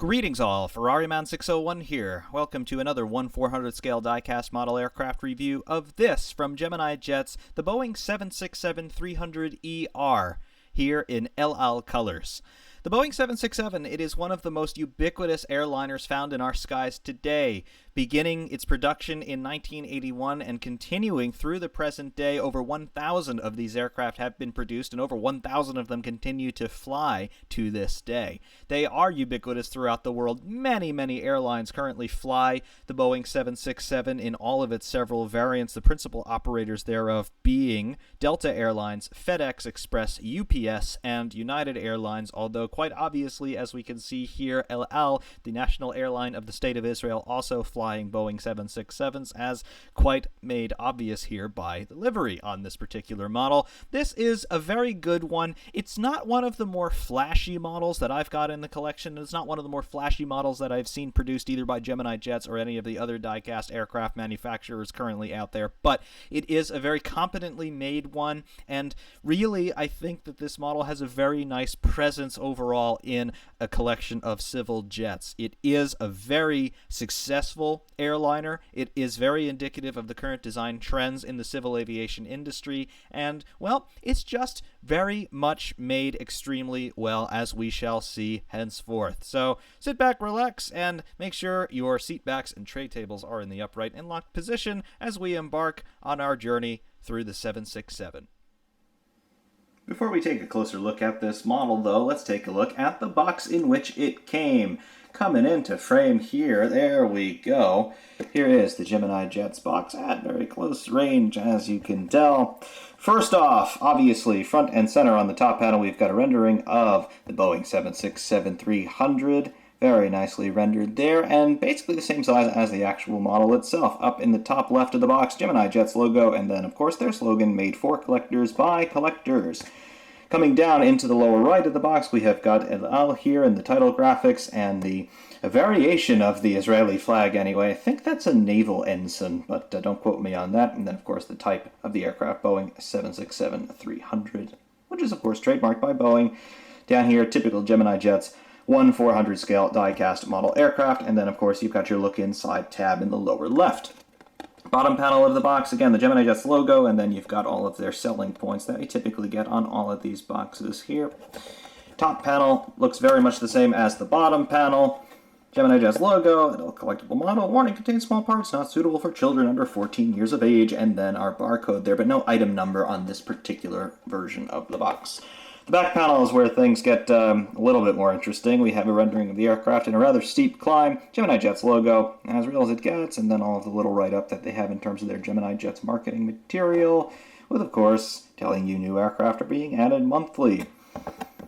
Greetings all, Ferrariman601 here. Welcome to another 1/400 scale diecast model aircraft review of this from Gemini Jets, the Boeing 767-300ER, here in El Al colors. The Boeing 767, it is one of the most ubiquitous airliners found in our skies today, beginning its production in 1981 and continuing through the present day. Over 1,000 of these aircraft have been produced, and over 1,000 of them continue to fly to this day. They are ubiquitous throughout the world. Many, many airlines currently fly the Boeing 767 in all of its several variants, the principal operators thereof being Delta Airlines, FedEx Express, UPS, and United Airlines, although quite obviously, as we can see here, El Al, the national airline of the State of Israel, also flying Boeing 767s, as quite made obvious here by the livery on this particular model. This is a very good one. It's not one of the more flashy models that I've got in the collection. It's not one of the more flashy models that I've seen produced either by Gemini Jets or any of the other diecast aircraft manufacturers currently out there, but it is a very competently made one, and really I think that this model has a very nice presence overall in a collection of civil jets. It is a very successful airliner. It is very indicative of the current design trends in the civil aviation industry, and, well, it's just very much made extremely well, as we shall see henceforth. So sit back, relax, and make sure your seat backs and tray tables are in the upright and locked position as we embark on our journey through the 767. Before we take a closer look at this model, though, let's take a look at the box in which it came. Coming into frame here, there we go. Here is the Gemini Jets box at very close range, as you can tell. First off, obviously, front and center on the top panel, we've got a rendering of the Boeing 767-300. Very nicely rendered there, and basically the same size as the actual model itself. Up in the top left of the box, Gemini Jets logo, and then, of course, their slogan, made for collectors by collectors. Coming down into the lower right of the box, we have got El Al here in the title graphics, and a variation of the Israeli flag anyway. I think that's a naval ensign, but don't quote me on that. And then, of course, the type of the aircraft, Boeing 767-300, which is, of course, trademarked by Boeing. Down here, typical Gemini Jets 1/400 scale die-cast model aircraft, and then of course you've got your look inside tab in the lower left. Bottom panel of the box, again the Gemini Jets logo, and then you've got all of their selling points that you typically get on all of these boxes here. Top panel looks very much the same as the bottom panel. Gemini Jets logo, adult collectible model, warning, contains small parts not suitable for children under 14 years of age, and then our barcode there, but no item number on this particular version of the box. The back panel is where things get a little bit more interesting. We have a rendering of the aircraft in a rather steep climb, Gemini Jets logo, as real as it gets, and then all of the little write-up that they have in terms of their Gemini Jets marketing material, with, of course, telling you new aircraft are being added monthly.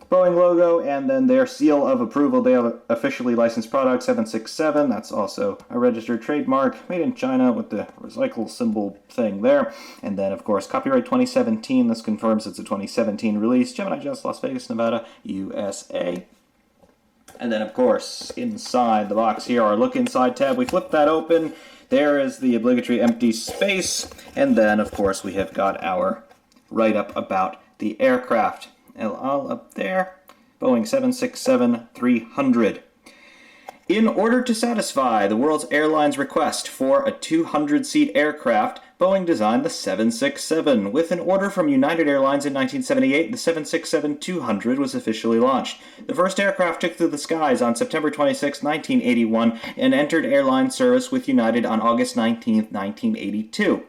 Boeing logo, and then their seal of approval. They have officially licensed product 767. That's also a registered trademark, made in China with the recycle symbol thing there. And then, of course, copyright 2017. This confirms it's a 2017 release. Gemini Jets, Las Vegas, Nevada, USA. And then, of course, inside the box here, our Look Inside tab. We flip that open. There is the obligatory empty space. And then, of course, we have got our write-up about the aircraft. El Al up there, Boeing 767-300. In order to satisfy the world's airlines' request for a 200-seat aircraft, Boeing designed the 767. With an order from United Airlines in 1978, the 767-200 was officially launched. The first aircraft took to the skies on September 26, 1981, and entered airline service with United on August 19, 1982.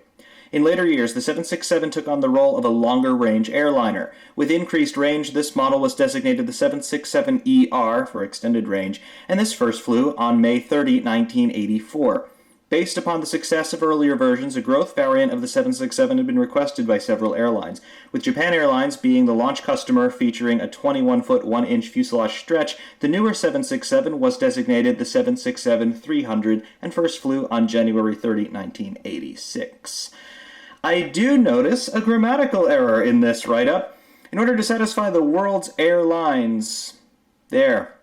In later years, the 767 took on the role of a longer-range airliner. With increased range, this model was designated the 767ER for extended range, and this first flew on May 30, 1984. Based upon the success of earlier versions, a growth variant of the 767 had been requested by several airlines, with Japan Airlines being the launch customer featuring a 21-foot 1-inch fuselage stretch. The newer 767 was designated the 767-300 and first flew on January 30, 1986. I do notice a grammatical error in this write-up. In order to satisfy the world's airlines, this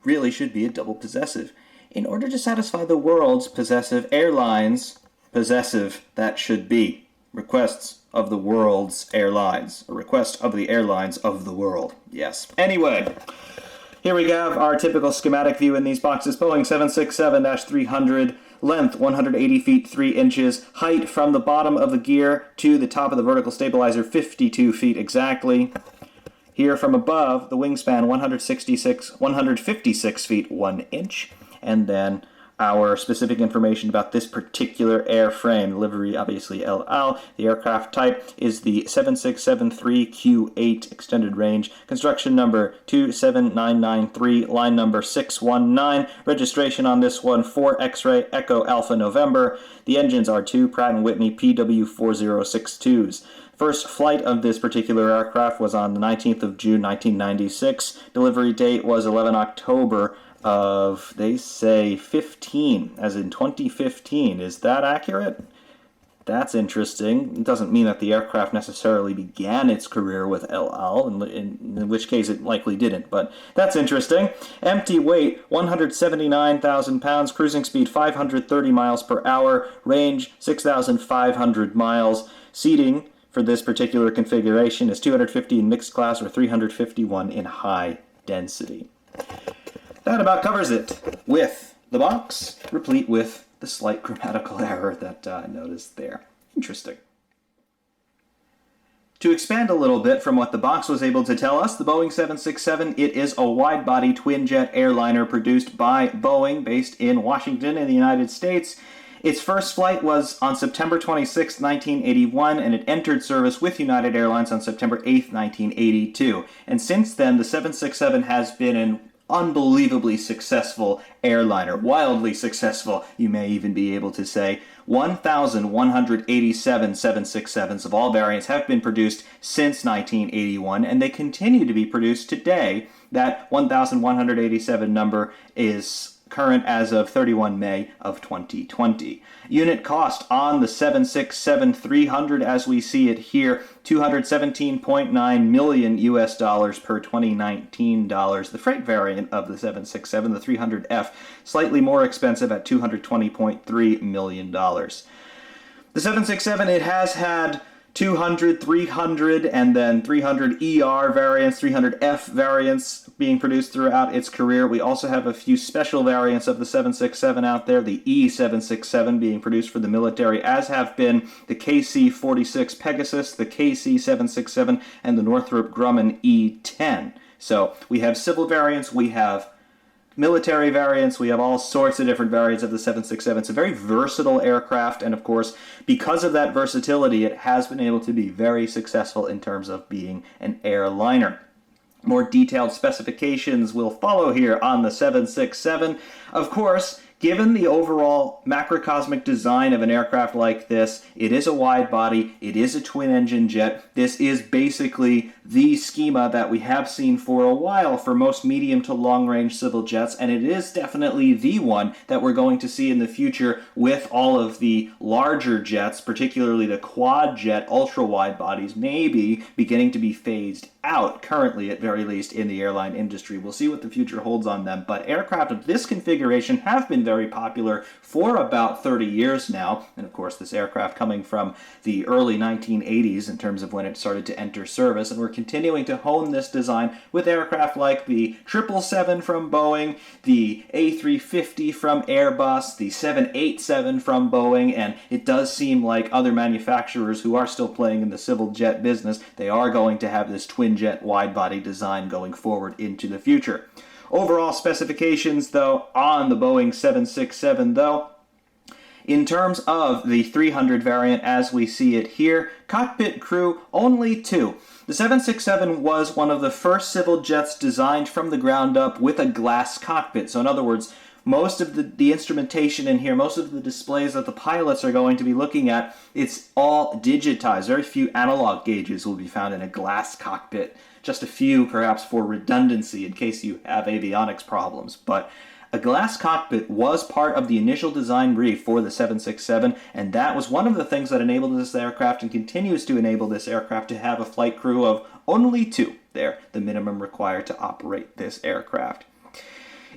really should be a double possessive. In order to satisfy the world's possessive airlines, possessive that should be. Requests of the world's airlines. A request of the airlines of the world. Yes. Anyway, Here we have our typical schematic view in these boxes. Boeing 767-300, length 180 feet 3 inches, height from the bottom of the gear to the top of the vertical stabilizer 52 feet exactly. Here from above, the wingspan 156 feet 1 inch, and then our specific information about this particular airframe. Livery, obviously El Al. The aircraft type is the 7673Q8 extended range. Construction number 27993, line number 619. Registration on this one 4 X-Ray Echo Alpha November. The engines are 2 Pratt & Whitney PW4062s. First flight of this particular aircraft was on the 19th of June 1996. Delivery date was 11 October of, they say, 15, as in 2015. Is that accurate? That's interesting. It doesn't mean that the aircraft necessarily began its career with El Al, in which case it likely didn't, but that's interesting. Empty weight, 179,000 pounds, cruising speed 530 miles per hour, range 6,500 miles, seating for this particular configuration is 250 in mixed class or 351 in high density. That about covers it, with the box replete with the slight grammatical error that I noticed there. Interesting. To expand a little bit from what the box was able to tell us, the Boeing 767, it is a wide-body twin-jet airliner produced by Boeing, based in Washington in the United States. Its first flight was on September 26, 1981, and it entered service with United Airlines on September 8, 1982. And since then, the 767 has been an unbelievably successful airliner, wildly successful, you may even be able to say. 1,187 767s of all variants have been produced since 1981, and they continue to be produced today. That 1,187 number is current as of 31 May of 2020. Unit cost on the 767-300 as we see it here, $217.9 million US dollars per 2019 dollars. The freight variant of the 767, the 300F, slightly more expensive at $220.3 million. The 767, it has had 200, 300, and then 300ER variants, 300F variants being produced throughout its career. We also have a few special variants of the 767 out there, the E767 being produced for the military, as have been the KC-46 Pegasus, the KC-767, and the Northrop Grumman E-10. So we have civil variants, we have military variants, we have all sorts of different variants of the 767. It's a very versatile aircraft, and of course, because of that versatility, it has been able to be very successful in terms of being an airliner. More detailed specifications will follow here on the 767. Of course, given the overall macrocosmic design of an aircraft like this, it is a wide body, it is a twin-engine jet. This is basically the schema that we have seen for a while for most medium to long-range civil jets, and it is definitely the one that we're going to see in the future with all of the larger jets, particularly the quad-jet ultra-wide bodies, maybe beginning to be phased out, currently at very least, in the airline industry. We'll see what the future holds on them, but aircraft of this configuration have been very popular for about 30 years now, and of course this aircraft coming from the early 1980s in terms of when it started to enter service, and we're continuing to hone this design with aircraft like the 777 from Boeing, the A350 from Airbus, the 787 from Boeing, and it does seem like other manufacturers who are still playing in the civil jet business, they are going to have this twin-jet wide-body design going forward into the future. Overall specifications, though, on the Boeing 767, though, in terms of the 300 variant as we see it here, cockpit crew only 2. The 767 was one of the first civil jets designed from the ground up with a glass cockpit. So in other words, most of the instrumentation in here, most of the displays that the pilots are going to be looking at, it's all digitized. Very few analog gauges will be found in a glass cockpit. Just a few, perhaps, for redundancy in case you have avionics problems. But a glass cockpit was part of the initial design brief for the 767, and that was one of the things that enabled this aircraft and continues to enable this aircraft to have a flight crew of only 2. There, the minimum required to operate this aircraft.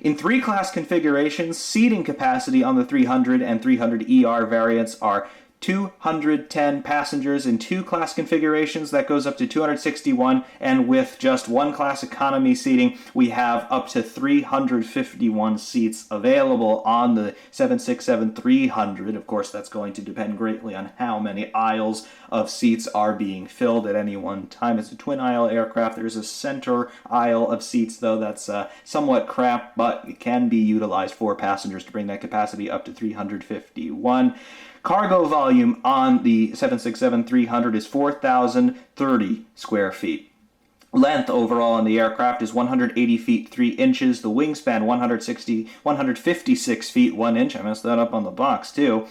In 3-class configurations, seating capacity on the 300 and 300ER variants are 210 passengers in 2 class configurations. That goes up to 261, and with just 1 class economy seating, we have up to 351 seats available on the 767-300. Of course, that's going to depend greatly on how many aisles of seats are being filled at any one time. It's a twin-aisle aircraft. There's a center aisle of seats, though, that's somewhat cramped, but it can be utilized for passengers to bring that capacity up to 351. Cargo volume on the 767-300 is 4,030 square feet. Length overall on the aircraft is 180 feet 3 inches. The wingspan 156 feet 1 inch. I messed that up on the box too.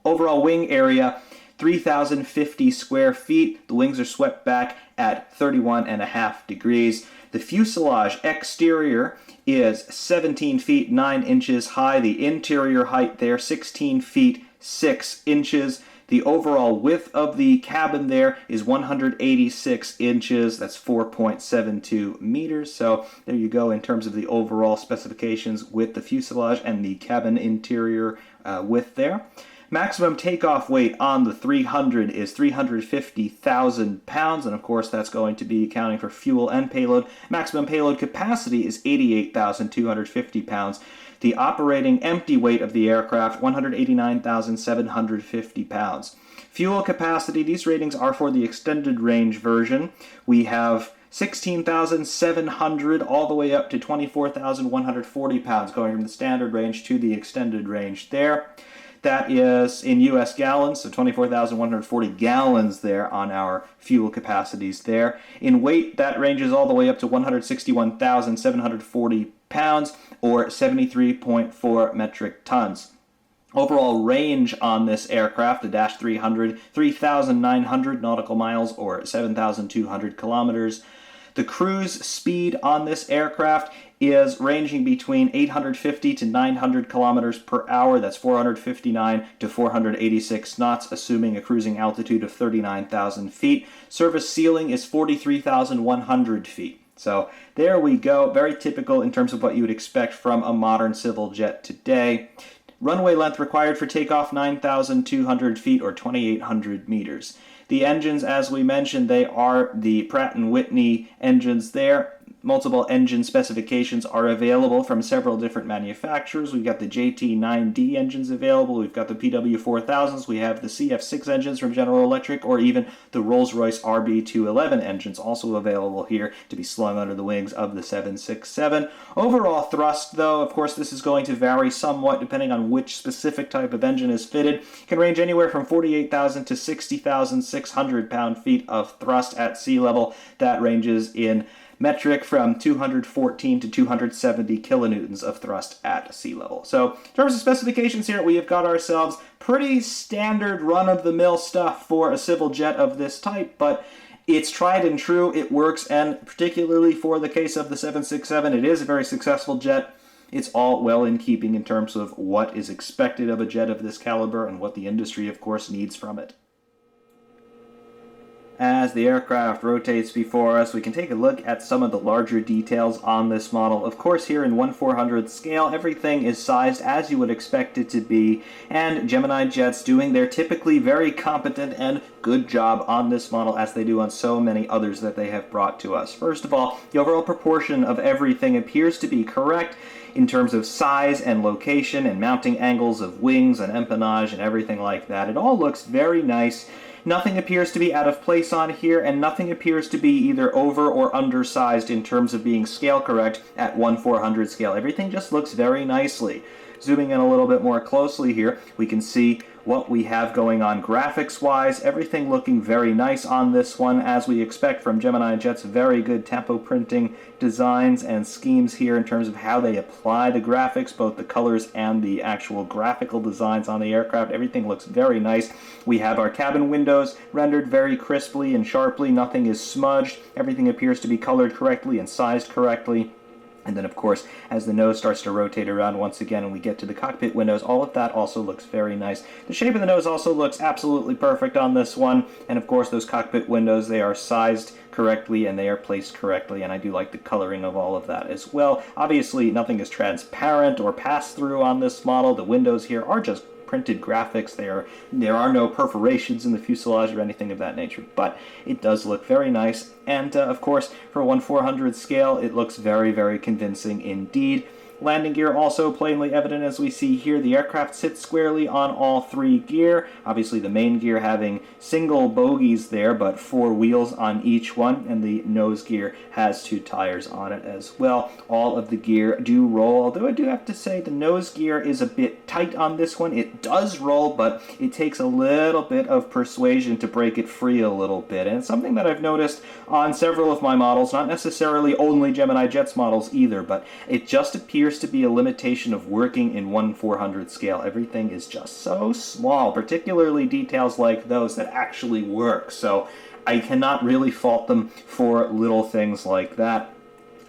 Overall wing area 3,050 square feet. The wings are swept back at 31.5 degrees. The fuselage exterior is 17 feet 9 inches high. The interior height there 16 feet 6 inches. The overall width of the cabin there is 186 inches. That's 4.72 meters. So there you go in terms of the overall specifications with the fuselage and the cabin interior width there. Maximum takeoff weight on the 300 is 350,000 pounds, and of course that's going to be accounting for fuel and payload. Maximum payload capacity is 88,250 pounds. The operating empty weight of the aircraft, 189,750 pounds. Fuel capacity, these ratings are for the extended range version. We have 16,700 all the way up to 24,140 pounds, going from the standard range to the extended range there. That is in U.S. gallons, so 24,140 gallons there on our fuel capacities there. In weight, that ranges all the way up to 161,740 pounds, or 73.4 metric tons. Overall range on this aircraft, the Dash 300, 3,900 nautical miles, or 7,200 kilometers. The cruise speed on this aircraft is ranging between 850 to 900 kilometers per hour. That's 459 to 486 knots, assuming a cruising altitude of 39,000 feet. Service ceiling is 43,100 feet. So there we go. Very typical in terms of what you would expect from a modern civil jet today. Runway length required for takeoff, 9,200 feet or 2,800 meters. The engines, as we mentioned, they are the Pratt & Whitney engines there. Multiple engine specifications are available from several different manufacturers. We've got the JT9D engines available. We've got the PW4000s. We have the CF6 engines from General Electric, or even the Rolls-Royce RB211 engines also available here to be slung under the wings of the 767. Overall thrust, though, of course, this is going to vary somewhat depending on which specific type of engine is fitted. It can range anywhere from 48,000 to 60,600 pound-feet of thrust at sea level. That ranges in metric from 214 to 270 kilonewtons of thrust at sea level. So in terms of specifications here, we have got ourselves pretty standard run-of-the-mill stuff for a civil jet of this type, but it's tried and true, it works, and particularly for the case of the 767, it is a very successful jet. It's all well in keeping in terms of what is expected of a jet of this caliber and what the industry, of course, needs from it. As the aircraft rotates before us, we can take a look at some of the larger details on this model. Of course, here in 1/400th scale, everything is sized as you would expect it to be, and Gemini Jets doing their typically very competent and good job on this model, as they do on so many others that they have brought to us. First of all, the overall proportion of everything appears to be correct in terms of size and location and mounting angles of wings and empennage and everything like that. It all looks very nice. Nothing appears to be out of place on here, and nothing appears to be either over or undersized in terms of being scale correct at 1/400 scale. Everything just looks very nicely. Zooming in a little bit more closely here, we can see what we have going on graphics-wise. Everything looking very nice on this one, as we expect from Gemini Jet's very good tempo printing designs and schemes here in terms of how they apply the graphics, both the colors and the actual graphical designs on the aircraft. Everything looks very nice. We have our cabin windows rendered very crisply and sharply. Nothing is smudged. Everything appears to be colored correctly and sized correctly. And then, of course, as the nose starts to rotate around once again and we get to the cockpit windows, all of that also looks very nice. The shape of the nose also looks absolutely perfect on this one. And, of course, those cockpit windows, they are sized correctly and they are placed correctly, and I do like the coloring of all of that as well. Obviously, nothing is transparent or pass-through on this model. The windows here are just printed graphics. There are no perforations in the fuselage or anything of that nature, but it does look very nice. And of course, for a 1/400 scale, it looks very, very convincing indeed. Landing gear also plainly evident as we see here. The aircraft sits squarely on all 3 gear. Obviously the main gear having single bogies there, but 4 wheels on each one, and the nose gear has 2 tires on it as well. All of the gear do roll, although I do have to say the nose gear is a bit tight on this one. It does roll, but it takes a little bit of persuasion to break it free a little bit, and it's something that I've noticed on several of my models, not necessarily only Gemini Jets models either, but it just appears to be a limitation of working in 1/400 scale. Everything is just so small, particularly details like those that actually work. So I cannot really fault them for little things like that.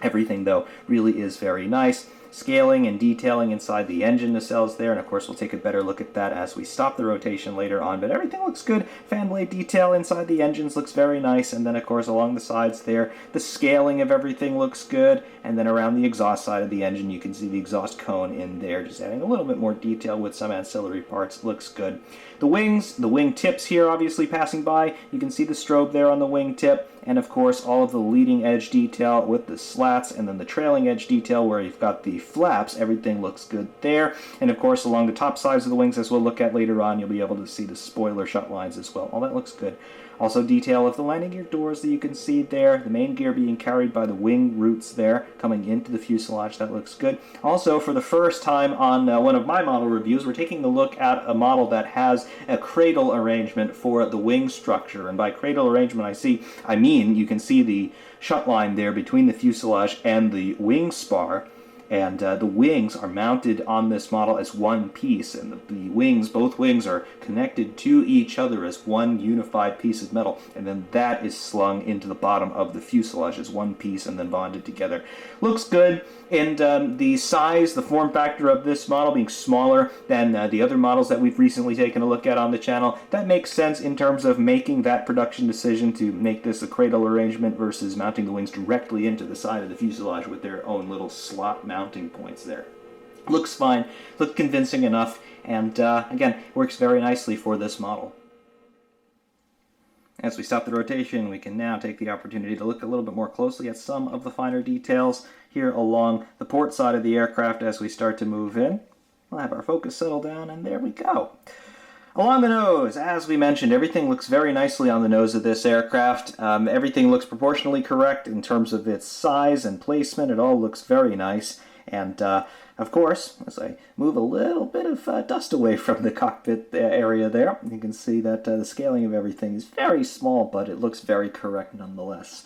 Everything, though, really is very nice. Scaling and detailing inside the engine nacelles there, and of course we'll take a better look at that as we stop the rotation later on, but everything looks good. Fan blade detail inside the engines looks very nice, and then of course along the sides there, the scaling of everything looks good, and then around the exhaust side of the engine you can see the exhaust cone in there, just adding a little bit more detail with some ancillary parts. Looks good. The wings, the wing tips here obviously passing by, you can see the strobe there on the wing tip, and of course all of the leading edge detail with the slats, and then the trailing edge detail where you've got the flaps. Everything looks good there, and of course along the top sides of the wings, as we'll look at later on, you'll be able to see the spoiler shut lines as well. All that looks good. Also detail of the landing gear doors that you can see there, the main gear being carried by the wing roots there coming into the fuselage. That looks good. Also, for the first time on one of my model reviews, we're taking a look at a model that has a cradle arrangement for the wing structure, and by cradle arrangement I mean you can see the shut line there between the fuselage and the wing spar, and the wings are mounted on this model as one piece, and the wings, both wings, are connected to each other as one unified piece of metal, and then that is slung into the bottom of the fuselage as one piece and then bonded together. Looks good, and the size, the form factor of this model being smaller than the other models that we've recently taken a look at on the channel, that makes sense in terms of making that production decision to make this a cradle arrangement versus mounting the wings directly into the side of the fuselage with their own little slot mounting points there. Looks fine, looks convincing enough, and again, works very nicely for this model. As we stop the rotation, we can now take the opportunity to look a little bit more closely at some of the finer details here along the port side of the aircraft as we start to move in. We'll have our focus settle down, and there we go. Along the nose, as we mentioned, everything looks very nicely on the nose of this aircraft. Everything looks proportionally correct in terms of its size and placement. It all looks very nice. And of course, as I move a little bit of dust away from the cockpit area there, you can see that the scaling of everything is very small, but it looks very correct nonetheless.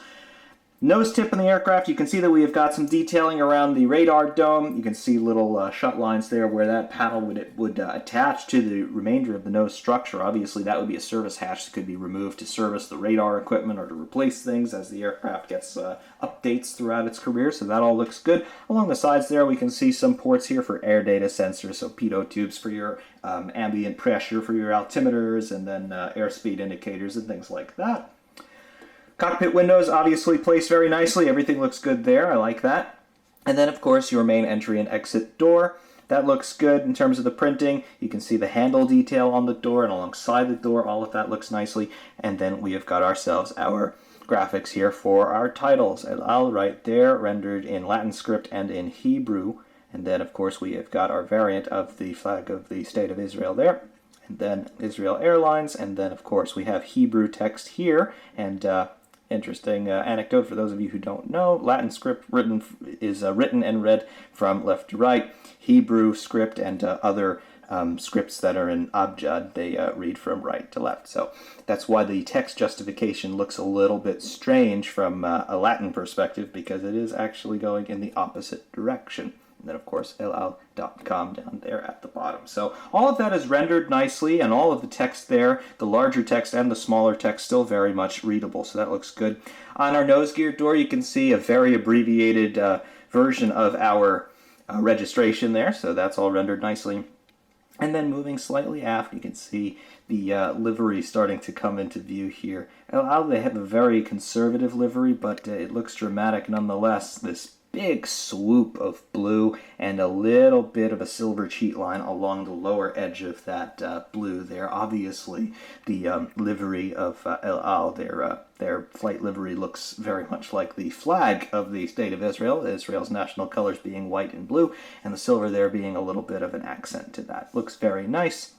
Nose tip in the aircraft, you can see that we have got some detailing around the radar dome. You can see little shut lines there where that panel would attach to the remainder of the nose structure. Obviously, that would be a service hatch that could be removed to service the radar equipment or to replace things as the aircraft gets updates throughout its career, so that all looks good. Along the sides there, we can see some ports here for air data sensors, so pitot tubes for your ambient pressure, for your altimeters, and then airspeed indicators and things like that. Cockpit windows obviously placed very nicely. Everything looks good there. I like that. And then, of course, your main entry and exit door. That looks good in terms of the printing. You can see the handle detail on the door and alongside the door. All of that looks nicely. And then we have got ourselves our graphics here for our titles. El right there, rendered in Latin script and in Hebrew. And then, of course, we have got our variant of the flag of the State of Israel there. And then Israel Airlines. And then, of course, we have Hebrew text here. And interesting anecdote for those of you who don't know, Latin script is written and read from left to right. Hebrew script and other scripts that are in Abjad, they read from right to left. So that's why the text justification looks a little bit strange from a Latin perspective, because it is actually going in the opposite direction. And then, of course, ellal.com down there at the bottom. So all of that is rendered nicely, and all of the text there, the larger text and the smaller text, still very much readable. So that looks good. On our nose gear door, you can see a very abbreviated version of our registration there. So that's all rendered nicely. And then moving slightly aft, you can see the livery starting to come into view here. El Al, they have a very conservative livery, but it looks dramatic nonetheless. This big swoop of blue and a little bit of a silver cheat line along the lower edge of that blue there. Obviously, the livery of El Al, their flight livery, looks very much like the flag of the state of Israel, Israel's national colors being white and blue, and the silver there being a little bit of an accent to that. Looks very nice.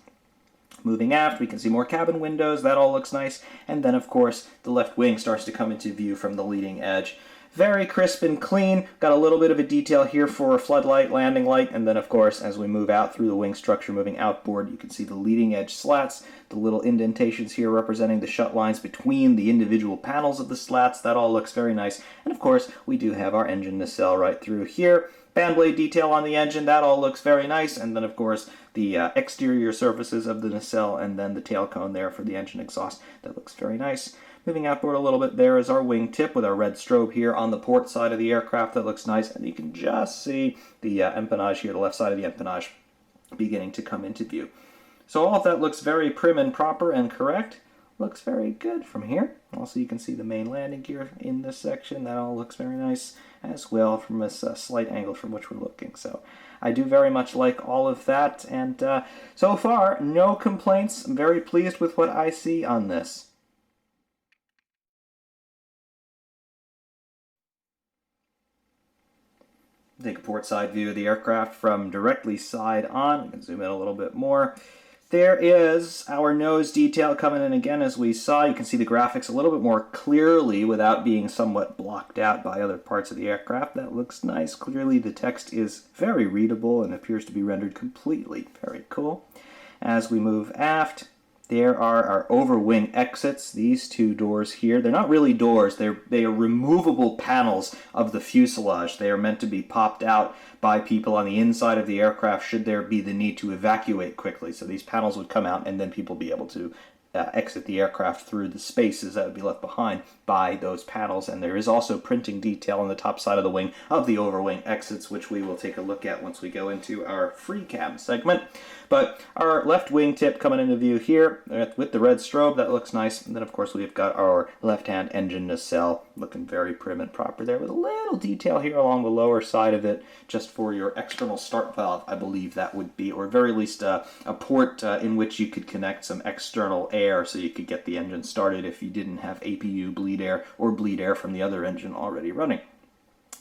Moving aft, we can see more cabin windows. That all looks nice. And then, of course, the left wing starts to come into view from the leading edge. Very crisp and clean. Got a little bit of a detail here for a floodlight, landing light, and then, of course, as we move out through the wing structure, moving outboard, you can see the leading edge slats, the little indentations here representing the shut lines between the individual panels of the slats. That all looks very nice. And, of course, we do have our engine nacelle right through here. Band blade detail on the engine, that all looks very nice. And then, of course, the exterior surfaces of the nacelle and then the tail cone there for the engine exhaust. That looks very nice. Moving outboard a little bit, there is our wingtip with our red strobe here on the port side of the aircraft. That looks nice. And you can just see the empennage here, the left side of the empennage, beginning to come into view. So all of that looks very prim and proper and correct. Looks very good from here. Also, you can see the main landing gear in this section. That all looks very nice as well from this slight angle from which we're looking. So I do very much like all of that. And so far, no complaints. I'm very pleased with what I see on this. Take a port side view of the aircraft from directly side on. We can zoom in a little bit more. There is our nose detail coming in again as we saw. You can see the graphics a little bit more clearly without being somewhat blocked out by other parts of the aircraft. That looks nice. Clearly the text is very readable and appears to be rendered completely. Very cool. As we move aft, there are our overwing exits, these two doors here. They're not really doors, they are removable panels of the fuselage. They are meant to be popped out by people on the inside of the aircraft should there be the need to evacuate quickly. So these panels would come out and then people be able to exit the aircraft through the spaces that would be left behind by those panels. And there is also printing detail on the top side of the wing of the overwing exits, which we will take a look at once we go into our free cam segment. But our left wing tip coming into view here with the red strobe, that looks nice. And then, of course, we've got our left-hand engine nacelle looking very prim and proper there with a little detail here along the lower side of it just for your external start valve, I believe that would be, or at very least a port in which you could connect some external air so you could get the engine started if you didn't have APU bleed air or bleed air from the other engine already running.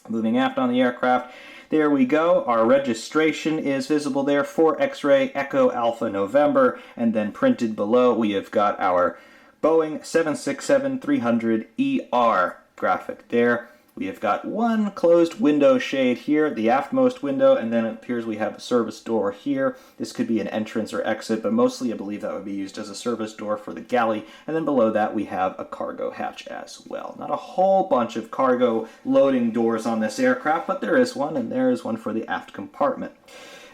Moving aft on the aircraft, there we go. Our registration is visible there for X-Ray Echo Alpha November, and then printed below we have got our Boeing 767-300ER graphic there. We have got one closed window shade here, the aftmost window, and then it appears we have a service door here. This could be an entrance or exit, but mostly I believe that would be used as a service door for the galley. And then below that we have a cargo hatch as well. Not a whole bunch of cargo loading doors on this aircraft, but there is one, and there is one for the aft compartment.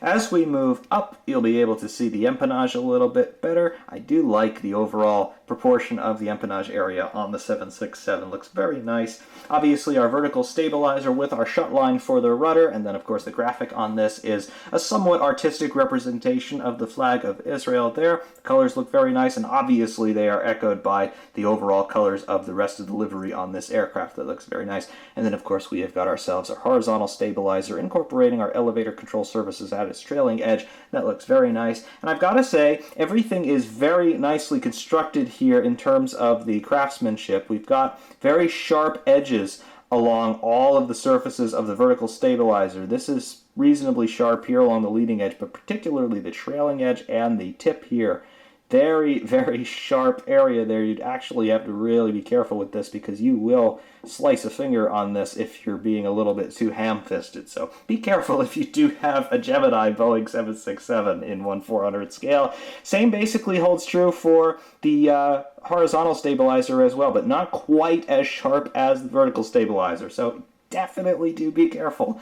As we move up, you'll be able to see the empennage a little bit better. I do like the overall proportion of the empennage area on the 767. Looks very nice. Obviously, our vertical stabilizer with our shut line for the rudder, and then, of course, the graphic on this is a somewhat artistic representation of the flag of Israel there. The colors look very nice, and obviously they are echoed by the overall colors of the rest of the livery on this aircraft. That looks very nice. And then, of course, we have got ourselves our horizontal stabilizer incorporating our elevator control surfaces at its trailing edge. That looks very nice. And I've got to say, everything is very nicely constructed here in terms of the craftsmanship. We've got very sharp edges along all of the surfaces of the vertical stabilizer. This is reasonably sharp here along the leading edge, but particularly the trailing edge and the tip here. Very, very sharp area there. You'd actually have to really be careful with this because you will slice a finger on this if you're being a little bit too ham-fisted. So be careful if you do have a Gemini Boeing 767 in 1/400 scale. Same basically holds true for the horizontal stabilizer as well, but not quite as sharp as the vertical stabilizer. So definitely do be careful.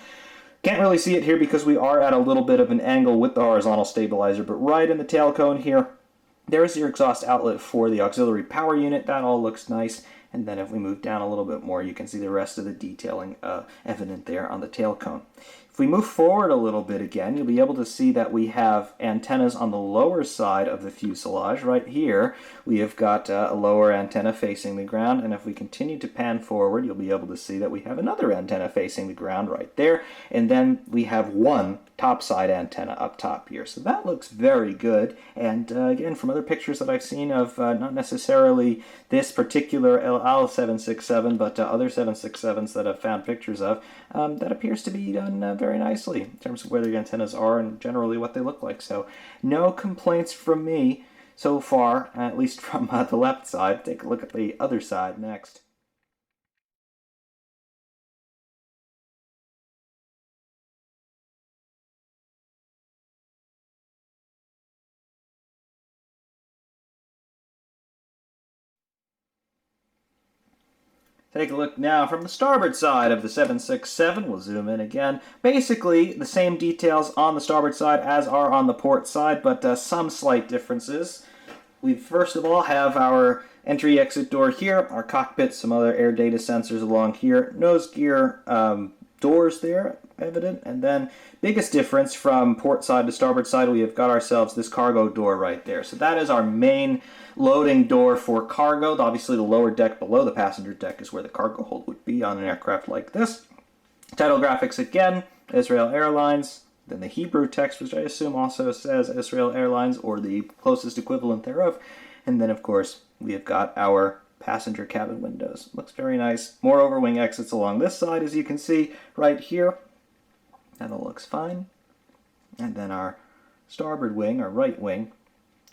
Can't really see it here because we are at a little bit of an angle with the horizontal stabilizer, but right in the tail cone here, there's your exhaust outlet for the auxiliary power unit. That all looks nice. And then if we move down a little bit more, you can see the rest of the detailing evident there on the tail cone. If we move forward a little bit again, you'll be able to see that we have antennas on the lower side of the fuselage. Right here, we have got a lower antenna facing the ground, and if we continue to pan forward, you'll be able to see that we have another antenna facing the ground right there, and then we have one topside antenna up top here. So that looks very good, and again, from other pictures that I've seen of not necessarily this particular El Al 767, but other 767s that I've found pictures of, that appears to be done very nicely in terms of where the antennas are and generally what they look like. So no complaints from me so far, at least from the left side. Take a look at the other side next. Take a look now from the starboard side of the 767. We'll zoom in again. Basically, the same details on the starboard side as are on the port side, but some slight differences. We first of all have our entry-exit door here, our cockpit, some other air data sensors along here, nose gear doors there, evident, and then biggest difference from port side to starboard side, we have got ourselves this cargo door right there. So that is our main loading door for cargo. Obviously the lower deck below the passenger deck is where the cargo hold would be on an aircraft like this. Title graphics again, Israel Airlines, then the Hebrew text, which I assume also says Israel Airlines or the closest equivalent thereof, and then of course we have got our passenger cabin windows. Looks very nice. More overwing exits along this side, as you can see right here. That all looks fine. And then our starboard wing, our right wing.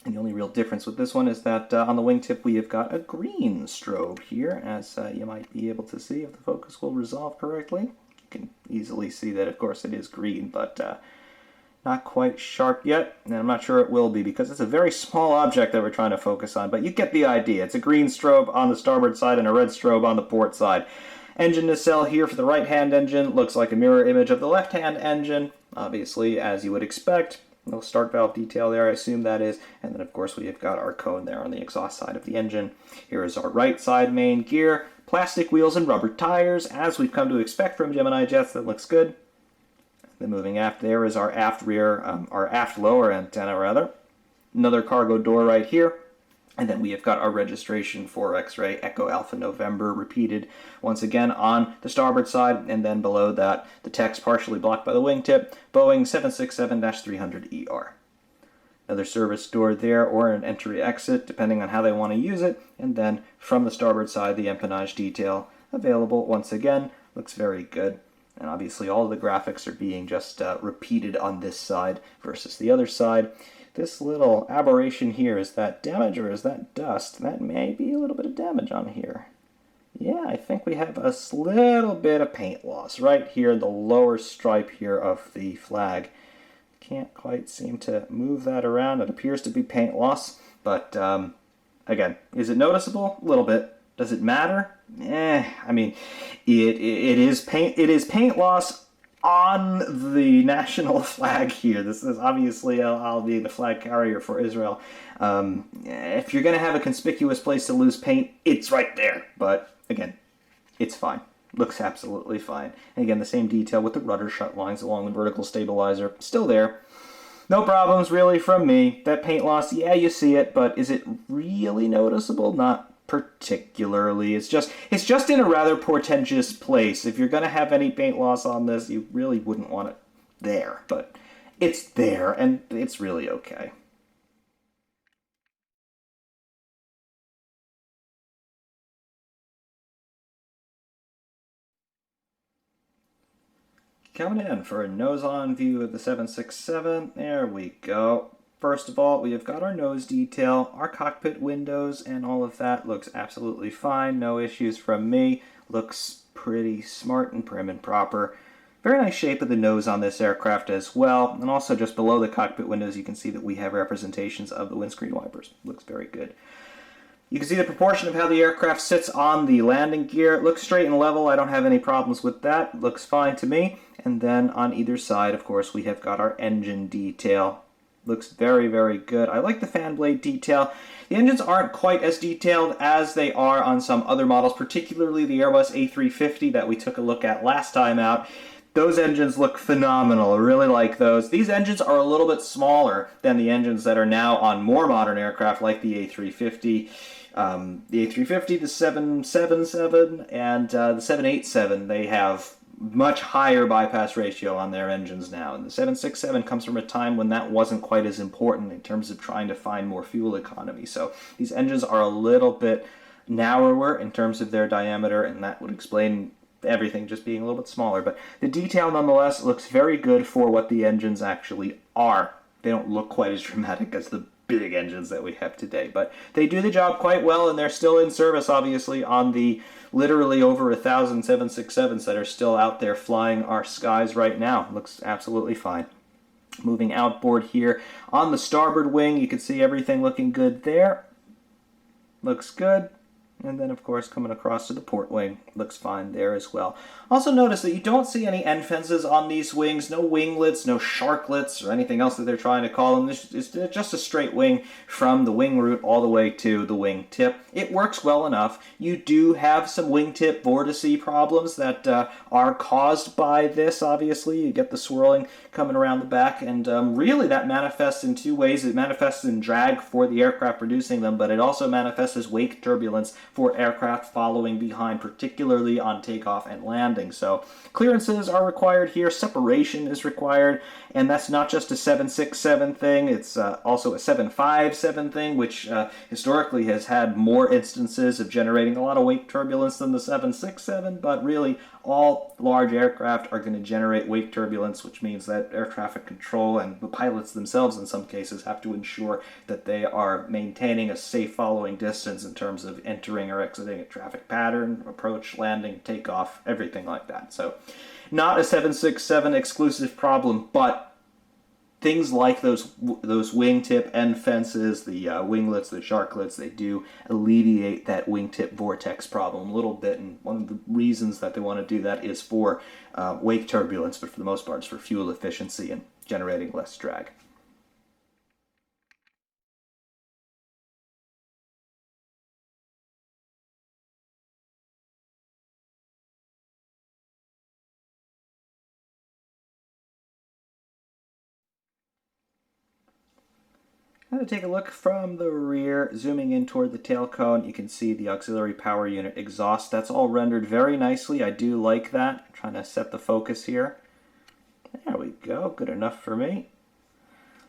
And the only real difference with this one is that on the wingtip we have got a green strobe here, as you might be able to see if the focus will resolve correctly. You can easily see that, of course, it is green, but not quite sharp yet, and I'm not sure it will be because it's a very small object that we're trying to focus on, but you get the idea. It's a green strobe on the starboard side and a red strobe on the port side. Engine nacelle here for the right-hand engine looks like a mirror image of the left-hand engine, obviously, as you would expect. No start valve detail there, I assume that is, and then of course we have got our cone there on the exhaust side of the engine. Here is our right side main gear, plastic wheels and rubber tires, as we've come to expect from Gemini Jets. That looks good. Then moving aft, there is our aft rear, our aft lower antenna rather. Another cargo door right here. And then we have got our registration for X-Ray Echo Alpha November repeated once again on the starboard side, and then below that the text partially blocked by the wingtip, Boeing 767-300ER. Another service door there, or an entry-exit, depending on how they want to use it, and then from the starboard side the empennage detail available once again. Looks very good. And obviously all of the graphics are being just repeated on this side versus the other side. This little aberration here, is that damage or is that dust? That may be a little bit of damage on here. Yeah, I think we have a little bit of paint loss right here, the lower stripe here of the flag. Can't quite seem to move that around. It appears to be paint loss, but again, is it noticeable? A little bit. Does it matter? I mean, it is paint loss on the national flag here. This is obviously I'll be the flag carrier for Israel. If you're going to have a conspicuous place to lose paint, it's right there. But again, it's fine. Looks absolutely fine. And again, the same detail with the rudder shut lines along the vertical stabilizer. Still there. No problems really from me. That paint loss, yeah, you see it, but is it really noticeable? Not particularly. It's just in a rather portentous place. If you're going to have any paint loss on this, you really wouldn't want it there, but it's there and it's really okay. Coming in for a nose-on view of the 767. There we go. First of all, we have got our nose detail, our cockpit windows, and all of that looks absolutely fine. No issues from me. Looks pretty smart and prim and proper. Very nice shape of the nose on this aircraft as well. And also just below the cockpit windows, you can see that we have representations of the windscreen wipers. Looks very good. You can see the proportion of how the aircraft sits on the landing gear. It looks straight and level. I don't have any problems with that. Looks fine to me. And then on either side, of course, we have got our engine detail. Looks very, very good. I like the fan blade detail. The engines aren't quite as detailed as they are on some other models, particularly the Airbus A350 that we took a look at last time out. Those engines look phenomenal. I really like those. These engines are a little bit smaller than the engines that are now on more modern aircraft like the A350. The A350, the 777, and the 787, they have much higher bypass ratio on their engines now. And the 767 comes from a time when that wasn't quite as important in terms of trying to find more fuel economy. So these engines are a little bit narrower in terms of their diameter, and that would explain everything just being a little bit smaller. But the detail nonetheless looks very good for what the engines actually are. They don't look quite as dramatic as the big engines that we have today, but they do the job quite well, and they're still in service, obviously, on the literally over 1,000 767s that are still out there flying our skies right now. Looks absolutely fine. Moving outboard here on the starboard wing, you can see everything looking good there. Looks good. And then, of course, coming across to the port wing, looks fine there as well. Also notice that you don't see any end fences on these wings, no winglets, no sharklets, or anything else that they're trying to call them. This is just a straight wing from the wing root all the way to the wing tip. It works well enough. You do have some wingtip vortice problems that are caused by this, obviously. You get the swirling coming around the back, and really that manifests in two ways. It manifests in drag for the aircraft producing them, but it also manifests as wake turbulence for aircraft following behind, particularly on takeoff and landing. So clearances are required here, separation is required, and that's not just a 767 thing, it's also a 757 thing, which historically has had more instances of generating a lot of wake turbulence than the 767, but really all large aircraft are going to generate wake turbulence, which means that air traffic control and the pilots themselves in some cases have to ensure that they are maintaining a safe following distance in terms of entering or exiting a traffic pattern, approach, landing, takeoff, everything like that. So not a 767 exclusive problem, but things like those wingtip end fences, the winglets, the sharklets, they do alleviate that wingtip vortex problem a little bit, and one of the reasons that they want to do that is for wake turbulence, but for the most part it's for fuel efficiency and generating less drag. Now to take a look from the rear, zooming in toward the tail cone, you can see the auxiliary power unit exhaust. That's all rendered very nicely. I do like that. I'm trying to set the focus here. There we go. Good enough for me.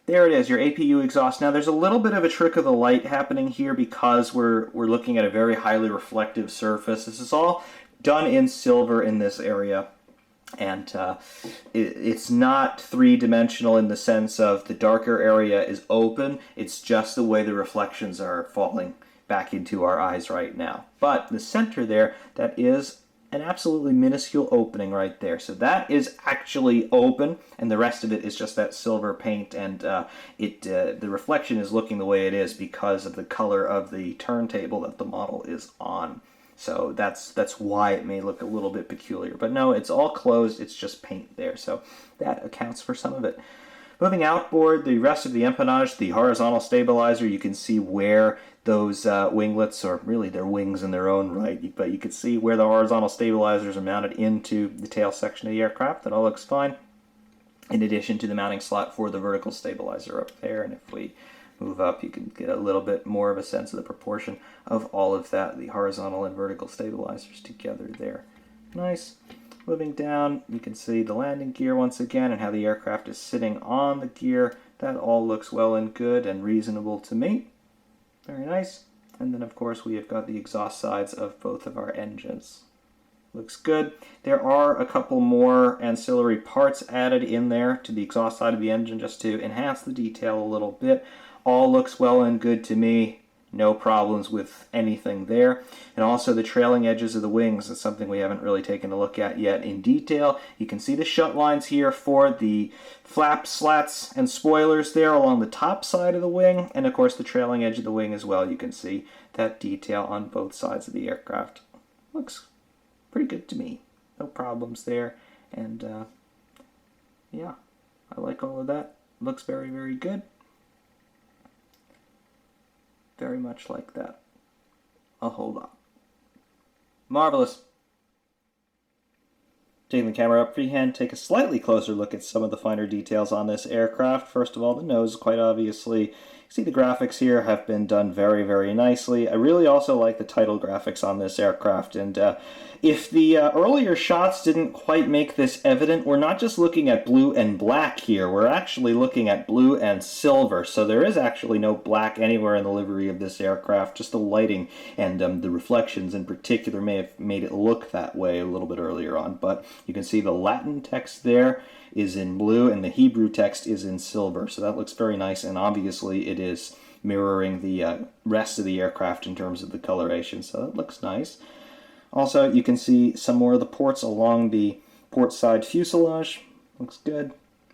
There it is, your APU exhaust. Now there's a little bit of a trick of the light happening here because we're looking at a very highly reflective surface. This is all done in silver in this area. And it's not three-dimensional in the sense of the darker area is open. It's just the way the reflections are falling back into our eyes right now. But the center there, that is an absolutely minuscule opening right there. So that is actually open, and the rest of it is just that silver paint, and the reflection is looking the way it is because of the color of the turntable that the model is on. So that's why it may look a little bit peculiar. But no, it's all closed, it's just paint there. So that accounts for some of it. Moving outboard, the rest of the empennage, the horizontal stabilizer, you can see where those winglets, or really they're wings in their own right, but you can see where the horizontal stabilizers are mounted into the tail section of the aircraft. That all looks fine. In addition to the mounting slot for the vertical stabilizer up there, and if we move up, you can get a little bit more of a sense of the proportion of all of that, the horizontal and vertical stabilizers together there. Nice. Moving down, you can see the landing gear once again and how the aircraft is sitting on the gear. That all looks well and good and reasonable to me. Very nice. And then, of course, we have got the exhaust sides of both of our engines. Looks good. There are a couple more ancillary parts added in there to the exhaust side of the engine just to enhance the detail a little bit. All looks well and good to me. No problems with anything there. And also the trailing edges of the wings is something we haven't really taken a look at yet in detail. You can see the shut lines here for the flap slats and spoilers there along the top side of the wing, and of course the trailing edge of the wing as well. You can see that detail on both sides of the aircraft. Looks pretty good to me. No problems there. And yeah, I like all of that. Looks very, very good. Very much like that. A whole lot. Marvelous. Taking the camera up freehand, take a slightly closer look at some of the finer details on this aircraft. First of all, the nose, quite obviously. See, the graphics here have been done very, very nicely. I really also like the title graphics on this aircraft, and if the earlier shots didn't quite make this evident, we're not just looking at blue and black here, we're actually looking at blue and silver, so there is actually no black anywhere in the livery of this aircraft, just the lighting and the reflections in particular may have made it look that way a little bit earlier on, but you can see the Latin text there is in blue and the Hebrew text is in silver, so that looks very nice, and obviously it is mirroring the rest of the aircraft in terms of the coloration, so that looks nice. Also, you can see some more of the ports along the port side fuselage. Looks good.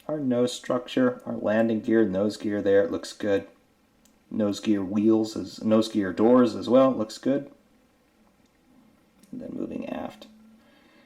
Our nose structure, our landing gear, nose gear there, it looks good. Nose gear wheels, nose gear doors as well, looks good. And then moving aft.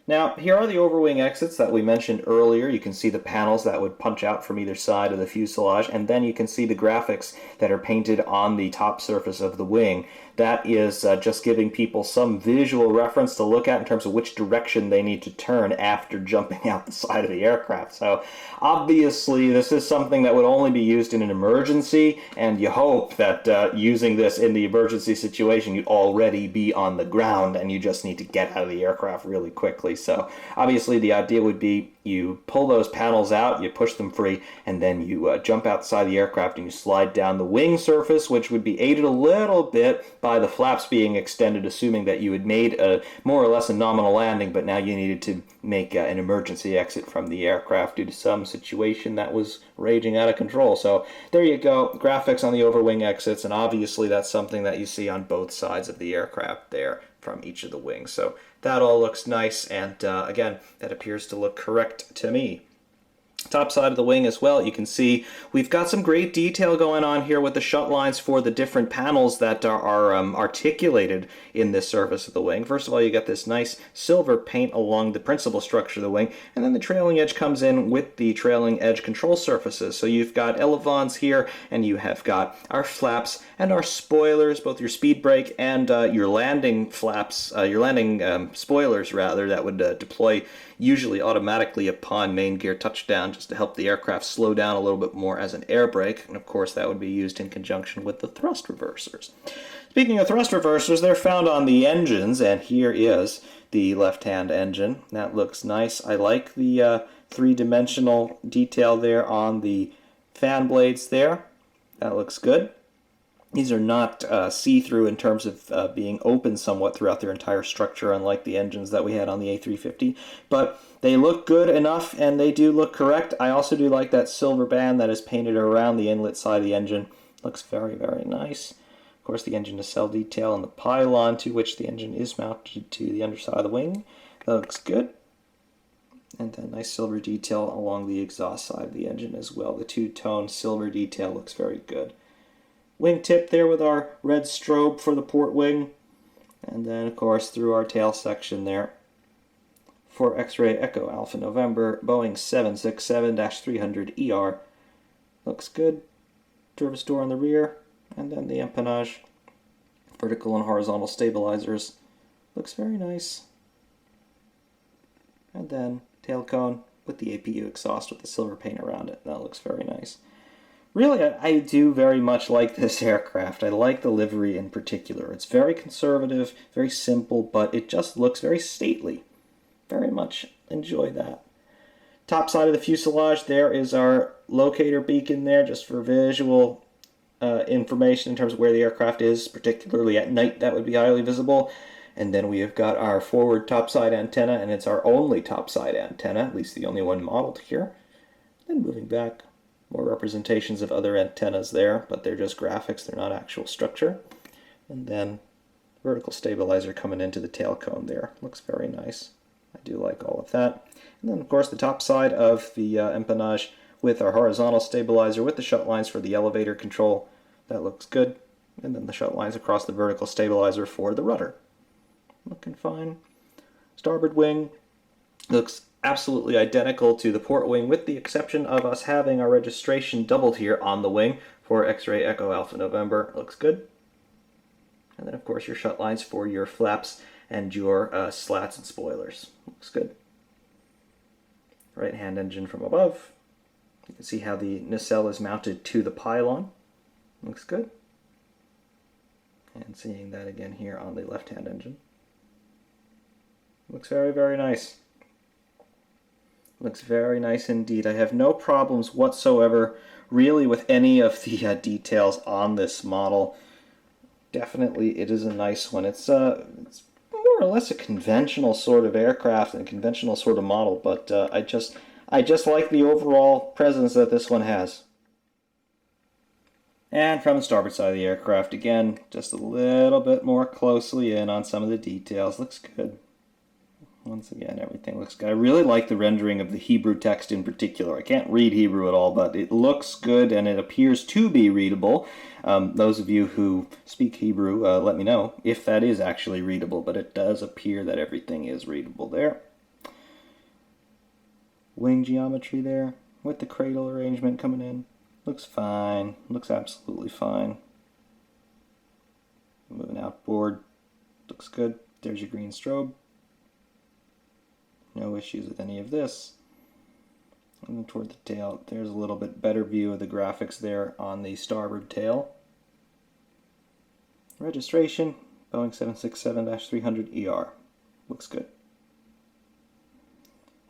Now, here are the overwing exits that we mentioned earlier. You can see the panels that would punch out from either side of the fuselage, and then you can see the graphics that are painted on the top surface of the wing. That is just giving people some visual reference to look at in terms of which direction they need to turn after jumping out the side of the aircraft. So obviously this is something that would only be used in an emergency, and you hope that using this in the emergency situation you'd already be on the ground and you just need to get out of the aircraft really quickly. So obviously the idea would be you pull those panels out, you push them free, and then you jump outside the aircraft and you slide down the wing surface, which would be aided a little bit by the flaps being extended, assuming that you had made a more or less a nominal landing, but now you needed to make an emergency exit from the aircraft due to some situation that was raging out of control. So there you go, graphics on the overwing exits, and obviously that's something that you see on both sides of the aircraft there from each of the wings. So that all looks nice, and again, that appears to look correct to me. Top side of the wing as well, you can see we've got some great detail going on here with the shut lines for the different panels that are articulated in this surface of the wing. First of all, you got this nice silver paint along the principal structure of the wing, and then the trailing edge comes in with the trailing edge control surfaces. So you've got elevons here, and you have got our flaps and our spoilers, both your speed brake and your landing flaps, your landing spoilers rather, that would deploy usually automatically upon main gear touchdown, just to help the aircraft slow down a little bit more as an air brake, and of course that would be used in conjunction with the thrust reversers. Speaking of thrust reversers, they're found on the engines, and here is the left-hand engine. That looks nice. I like the three-dimensional detail there on the fan blades there. That looks good. These are not see-through in terms of being open somewhat throughout their entire structure, unlike the engines that we had on the A350. But they look good enough, and they do look correct. I also do like that silver band that is painted around the inlet side of the engine. Looks very, very nice. Of course, the engine nacelle detail and the pylon to which the engine is mounted to the underside of the wing. That looks good. And then nice silver detail along the exhaust side of the engine as well. The two-tone silver detail looks very good. Wingtip there with our red strobe for the port wing, and then of course through our tail section there for X-Ray Echo Alpha November Boeing 767-300ER. Looks good. Service door on the rear, and then the empennage, vertical and horizontal stabilizers. Looks very nice. And then tail cone with the Apu exhaust with the silver paint around it. That looks very nice. Really, I do very much like this aircraft. I like the livery in particular. It's very conservative, very simple, but it just looks very stately. Very much enjoy that. Top side of the fuselage, there is our locator beacon there, just for visual information in terms of where the aircraft is, particularly at night. That would be highly visible. And then we have got our forward topside antenna, and it's our only topside antenna, at least the only one modeled here. Then moving back. More representations of other antennas there, but they're just graphics, they're not actual structure. And then vertical stabilizer coming into the tail cone there. Looks very nice. I do like all of that. And then of course the top side of the empennage with our horizontal stabilizer with the shut lines for the elevator control. That looks good. And then the shut lines across the vertical stabilizer for the rudder. Looking fine. Starboard wing looks absolutely identical to the port wing, with the exception of us having our registration doubled here on the wing for X-Ray Echo Alpha November. Looks good. And then, of course, your shut lines for your flaps and your slats and spoilers. Looks good. Right-hand engine from above. You can see how the nacelle is mounted to the pylon. Looks good. And seeing that again here on the left-hand engine. Looks very, very nice. Looks very nice indeed. I have no problems whatsoever really with any of the details on this model. Definitely it is a nice one. It's more or less a conventional sort of aircraft and a conventional sort of model, but I just like the overall presence that this one has. And from the starboard side of the aircraft, again, just a little bit more closely in on some of the details. Looks good. Once again, everything looks good. I really like the rendering of the Hebrew text in particular. I can't read Hebrew at all, but it looks good and it appears to be readable. Those of you who speak Hebrew, let me know if that is actually readable, but it does appear that everything is readable there. Wing geometry there with the cradle arrangement coming in. Looks fine. Looks absolutely fine. Moving outboard. Looks good. There's your green strobe. No issues with any of this. And then toward the tail, there's a little bit better view of the graphics there on the starboard tail. Registration, Boeing 767-300ER. Looks good.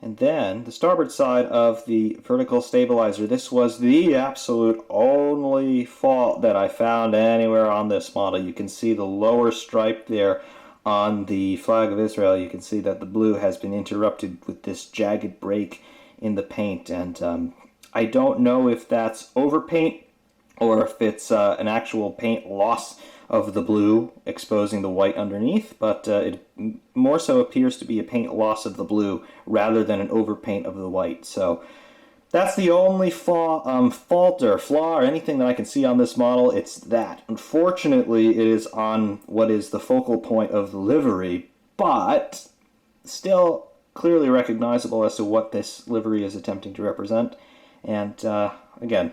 And then the starboard side of the vertical stabilizer. This was the absolute only fault that I found anywhere on this model. You can see the lower stripe there on the flag of Israel. You can see that the blue has been interrupted with this jagged break in the paint, and I don't know if that's overpaint or if it's an actual paint loss of the blue exposing the white underneath, but it more so appears to be a paint loss of the blue rather than an overpaint of the white. So that's the only fault or flaw or anything that I can see on this model. It's that. Unfortunately, it is on what is the focal point of the livery, but still clearly recognizable as to what this livery is attempting to represent. And again,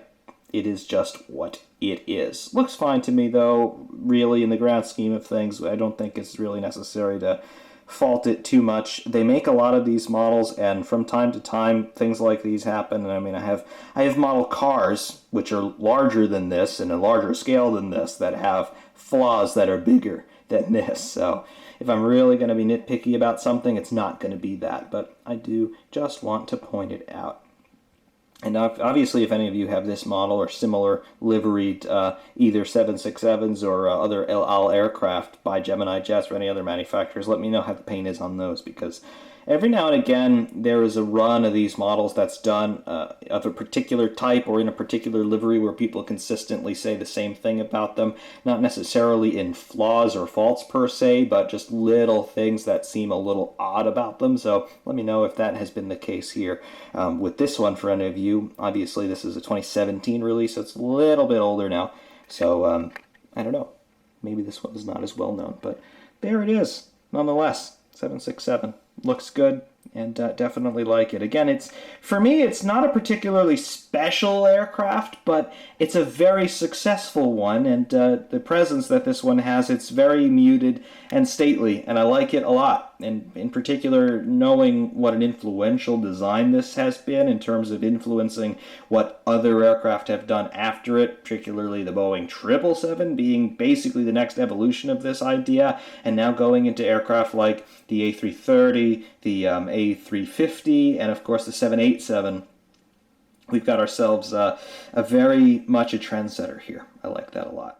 it is just what it is. Looks fine to me, though, really, in the grand scheme of things. I don't think it's really necessary to fault it too much. They make a lot of these models, and from time to time things like these happen. And I mean, I have model cars which are larger than this and a larger scale than this that have flaws that are bigger than this. So if I'm really going to be nitpicky about something, it's not going to be that, but I do just want to point it out. And obviously, if any of you have this model or similar liveried either 767s or other El Al aircraft by Gemini Jets or any other manufacturers, let me know how the paint is on those, because every now and again there is a run of these models that's done of a particular type or in a particular livery where people consistently say the same thing about them, not necessarily in flaws or faults per se, but just little things that seem a little odd about them. So let me know if that has been the case here with this one for any of you. Obviously this is a 2017 release, so it's a little bit older now, so I don't know, maybe this one is not as well known, but there it is nonetheless. 767 looks good, and definitely like it. Again, for me, it's not a particularly special aircraft, but it's a very successful one, and the presence that this one has, it's very muted and stately, and I like it a lot. And in particular, knowing what an influential design this has been in terms of influencing what other aircraft have done after it, particularly the Boeing 777 being basically the next evolution of this idea, and now going into aircraft like the A330, the A350, and of course the 787. We've got ourselves a very much a trendsetter here. I like that a lot.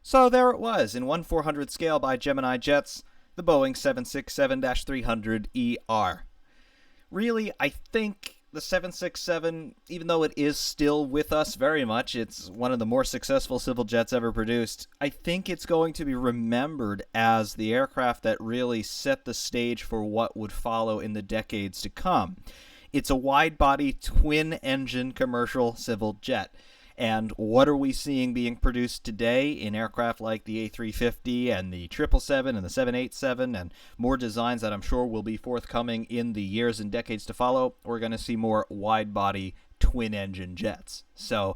So there it was, in 1/400 scale by Gemini Jets, the Boeing 767-300ER. Really, I think the 767, even though it is still with us very much, it's one of the more successful civil jets ever produced, I think it's going to be remembered as the aircraft that really set the stage for what would follow in the decades to come. It's a wide-body, twin-engine commercial civil jet. And what are we seeing being produced today in aircraft like the A350 and the 777 and the 787 and more designs that I'm sure will be forthcoming in the years and decades to follow? We're going to see more wide-body twin-engine jets. So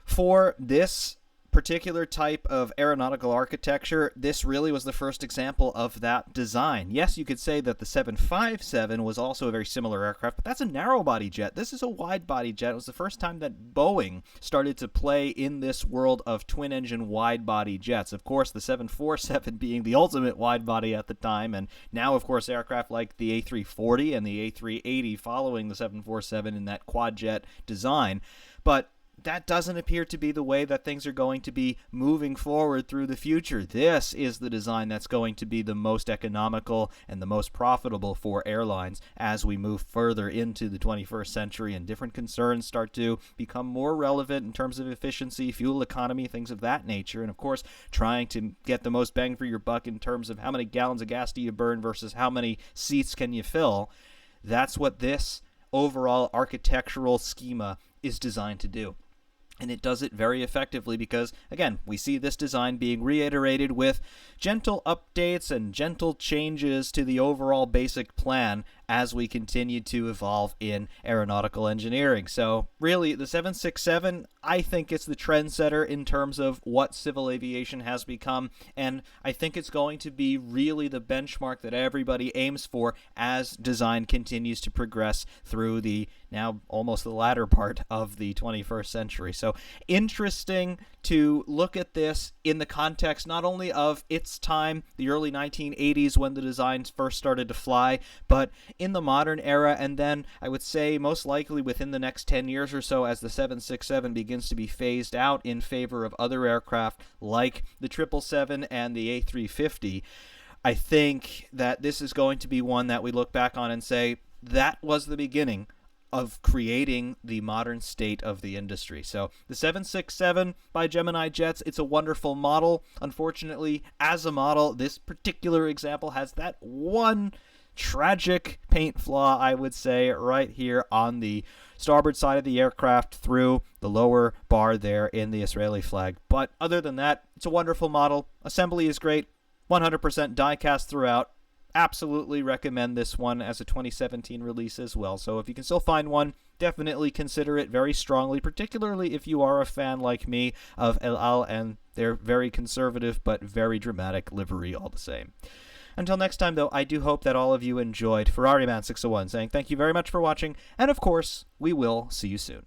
for this particular type of aeronautical architecture, this really was the first example of that design. Yes, you could say that the 757 was also a very similar aircraft, but that's a narrow-body jet. This is a wide-body jet. It was the first time that Boeing started to play in this world of twin-engine wide-body jets. Of course, the 747 being the ultimate wide-body at the time, and now, of course, aircraft like the A340 and the A380 following the 747 in that quad-jet design. But that doesn't appear to be the way that things are going to be moving forward through the future. This is the design that's going to be the most economical and the most profitable for airlines as we move further into the 21st century and different concerns start to become more relevant in terms of efficiency, fuel economy, things of that nature. And of course, trying to get the most bang for your buck in terms of how many gallons of gas do you burn versus how many seats can you fill. That's what this overall architectural schema is designed to do. And it does it very effectively because, again, we see this design being reiterated with gentle updates and gentle changes to the overall basic plan as we continue to evolve in aeronautical engineering. So, really, the 767, I think it's the trendsetter in terms of what civil aviation has become, and I think it's going to be really the benchmark that everybody aims for as design continues to progress through the now almost the latter part of the 21st century. So, interesting to look at this in the context not only of its time, the early 1980s when the designs first started to fly, but in the modern era, and then I would say most likely within the next 10 years or so as the 767 begins to be phased out in favor of other aircraft like the 777 and the A350. I think that this is going to be one that we look back on and say, that was the beginning of creating the modern state of the industry. So the 767 by Gemini Jets, it's a wonderful model. Unfortunately, as a model, this particular example has that one tragic paint flaw, I would say, right here on the starboard side of the aircraft through the lower bar there in the Israeli flag. But other than that, it's a wonderful model. Assembly is great. 100% die cast throughout. Absolutely recommend this one as a 2017 release as well. So if you can still find one, definitely consider it very strongly, particularly if you are a fan like me of El Al and their very conservative but very dramatic livery all the same. Until next time, though, I do hope that all of you enjoyed. Ferrari Man 601 saying thank you very much for watching, and of course, we will see you soon.